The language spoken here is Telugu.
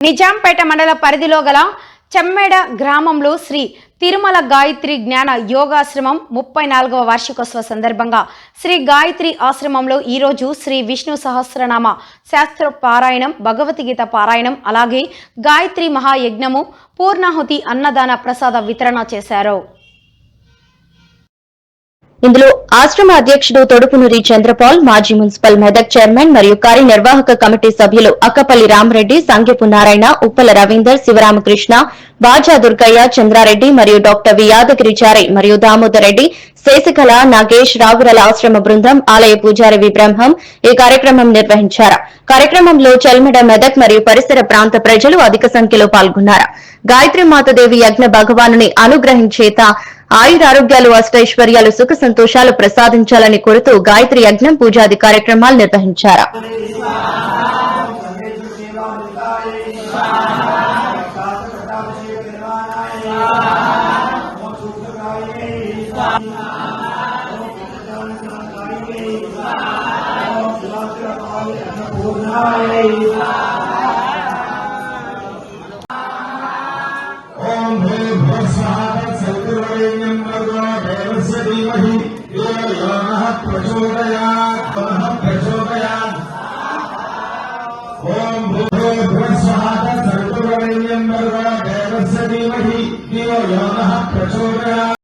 నిజాంపేట మండల పరిధిలో గల చెమ్మేడ గ్రామంలో శ్రీ తిరుమల గాయత్రి జ్ఞాన యోగాశ్రమం 34వ వార్షికోత్సవ సందర్భంగా శ్రీ గాయత్రి ఆశ్రమంలో ఈరోజు శ్రీ విష్ణు సహస్రనామ శాస్త్ర పారాయణం, భగవద్గీత పారాయణం, అలాగే గాయత్రి మహాయజ్ఞము, పూర్ణాహుతి అన్నదాన ప్రసాద వితరణ చేశారు. ఇందులో ఆశ్రమ అధ్యక్షుడు తొడుపునూరి చంద్రపాల్, మాజీ మున్సిపల్ మెదక్ చైర్మన్ మరియు కార్యనిర్వాహక కమిటీ సభ్యులు అక్కపల్లి రామరెడ్డి, సంఖ్యపు నారాయణ, ఉప్పల రవీందర్, శివరామకృష్ణ, బాజా దుర్గయ్య, చంద్రారెడ్డి మరియు డాక్టర్ వి యాదగిరిచారి మరియు దామోదర్ రెడ్డి, శేషకళ, నాగేష్, రావురల ఆశ్రమ బృందం, ఆలయ పూజారి విబ్రహ్మం ఈ కార్యక్రమం నిర్వహించారు. కార్యక్రమంలో చెల్మెడ, మెదక్ మరియు పరిసర ప్రాంత ప్రజలు అధిక సంఖ్యలో పాల్గొన్నారు. గాయత్రి మాతదేవి యజ్ఞ భగవానుని అనుగ్రహించేత ఆయురారోగ్యాలు, అష్టైశ్వర్యాలు, సుఖ సంతోషాలు ప్రసాదించాలని కోరుతూ గాయత్రి యజ్ఞం, పూజాది కార్యక్రమాలు నిర్వహించారు. ओम भूर्भुवस्सुवः सर्ववरेण्यं भर्गो देवस्य धीमहि धियो यो नः प्रचोदयात्।